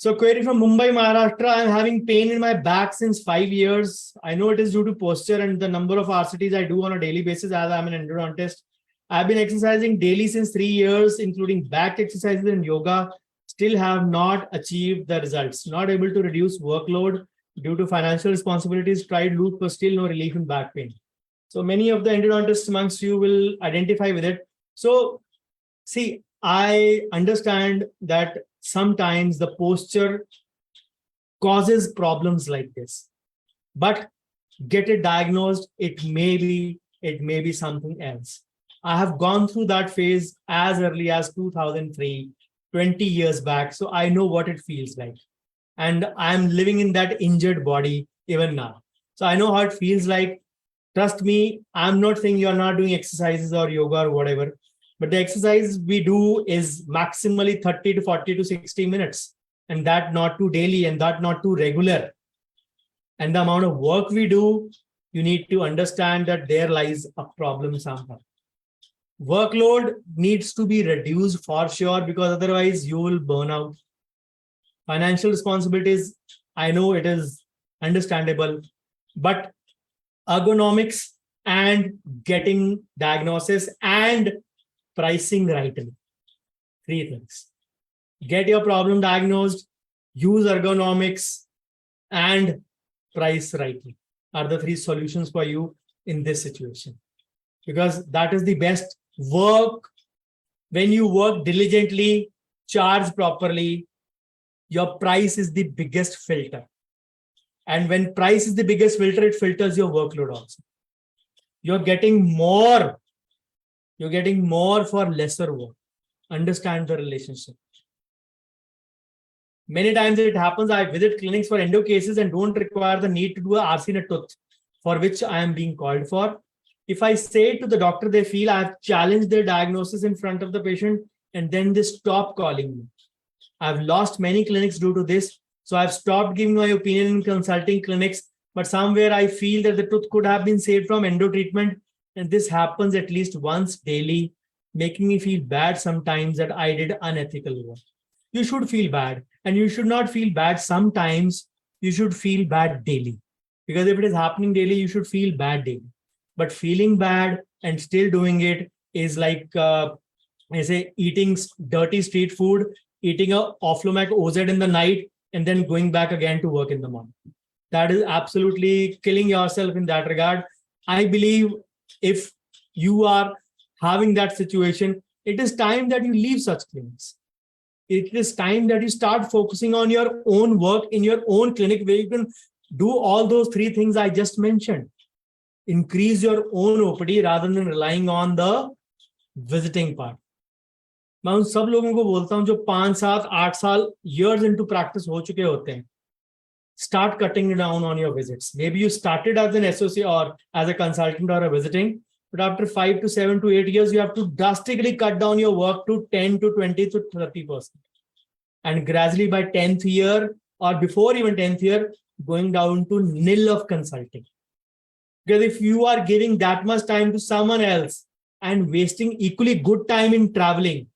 So query from Mumbai, Maharashtra. I'm having pain in my back since 5 years. I know it is due to posture and the number of RCTs I do on a daily basis as I'm an endodontist. I've been exercising daily since 3 years, including back exercises and yoga. Still have not achieved the results. Not able to reduce workload due to financial responsibilities. Tried loop, but still no relief in back pain. So many of the endodontists amongst you will identify with it. So see, I understand that sometimes the posture causes problems like this, but get it diagnosed. It may be something else. I have gone through that phase as early as 2003, 20 years back. So I know what it feels like. And I'm living in that injured body even now. So I know how it feels like. Trust me, I'm not saying you're not doing exercises or yoga or whatever, but the exercise we do is maximally 30 to 40 to 60 minutes, and that not too daily and that not too regular. And the amount of work we do, you need to understand that there lies a problem somehow. Workload needs to be reduced for sure, because otherwise you will burn out. Financial responsibilities, I know it is understandable, but ergonomics and getting diagnosis and pricing rightly. 3 things. Get your problem diagnosed, use ergonomics, and price rightly are the 3 solutions for you in this situation. Because that is the best work. When you work diligently, charge properly, your price is the biggest filter. And when price is the biggest filter, it filters your workload also. You're getting more for lesser work. Understand the relationship. Many times it happens, I visit clinics for endo cases and don't require the need to do a RC in a tooth, for which I am being called for. If I say to the doctor, they feel I have challenged their diagnosis in front of the patient, and then they stop calling me. I've lost many clinics due to this. So I've stopped giving my opinion in consulting clinics, but somewhere I feel that the tooth could have been saved from endo treatment. And this happens at least once daily, making me feel bad sometimes that I did unethical work. You should feel bad, and you should not feel bad sometimes. You should feel bad daily, because if it is happening daily, you should feel bad daily. But feeling bad and still doing it is like, I say, eating dirty street food, eating a Oflomac OZ in the night, and then going back again to work in the morning. That is absolutely killing yourself in that regard. I believe if you are having that situation, it is time that you leave such clinics. It is time that you start focusing on your own work in your own clinic, where you can do all those 3 things I just mentioned. Increase your own OPD rather than relying on the visiting part. मैं उन सब लोगों को बोलता हूं जो 5, 7, 8 साल years into practice हो चुके होते हैं. Start cutting down on your visits. Maybe you started as an associate or as a consultant or a visiting, but after 5 to 7 to 8 years, you have to drastically cut down your work to 10 to 20 to 30%. And gradually by 10th year or before even 10th year, going down to nil of consulting. Because if you are giving that much time to someone else and wasting equally good time in traveling,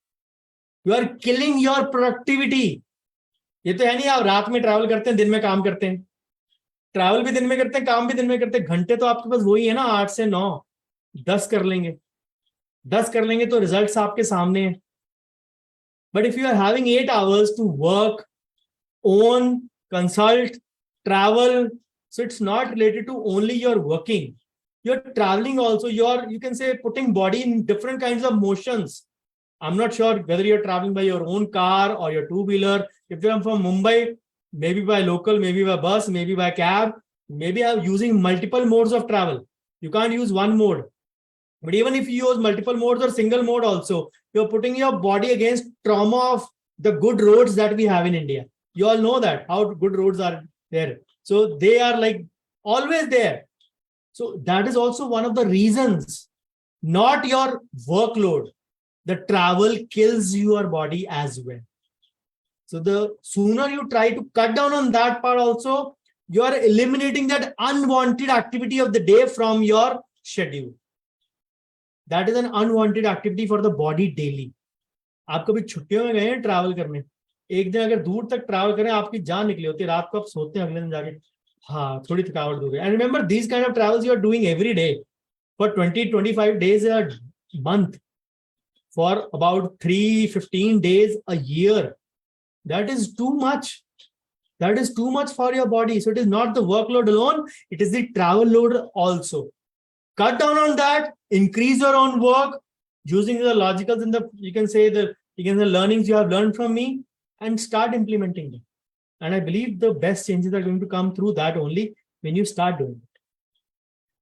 you are killing your productivity. ये तो है नहीं आप रात में travel करते हैं, दिन में काम करते हैं. ट्रैवल भी दिन में करते हैं, काम भी दिन में करते हैं. घंटे तो आपके पास वही है ना, 8 से 9. 10 कर लेंगे, 10 कर लेंगे तो रिजल्ट्स आपके सामने हैं. But if you are having 8 hours to work, own, consult, travel, so it's not related to only your working. You're traveling also. You can say, putting body in different kinds of motions. I'm not sure whether you're traveling by your own car or your two-wheeler. If you're from Mumbai, maybe by local, maybe by bus, maybe by cab, maybe I'm using multiple modes of travel. You can't use one mode. But even if you use multiple modes or single mode also, you're putting your body against trauma of the good roads that we have in India. You all know that, how good roads are there. So they are like always there. So that is also one of the reasons, not your workload. The travel kills your body as well. So the sooner you try to cut down on that part also, you are eliminating that unwanted activity of the day from your schedule. That is an unwanted activity for the body daily. आप कभी छुट्टियों में गए हैं travel करने? एक दिन अगर दूर तक ट्रैवल करें, आपकी जान निकली होती है, रात को आप सोते हैं, अगले दिन जाके हाँ थोड़ी थकावट दूर है. And remember these kind of travels you are doing every day for 20-25 days a month, for about 315 days a year. That is too much. That is too much for your body. So it is not the workload alone, it is the travel load also. Cut down on that, increase your own work using the logicals and the, you can say the learnings you have learned from me, and start implementing them. And I believe the best changes are going to come through that only when you start doing it.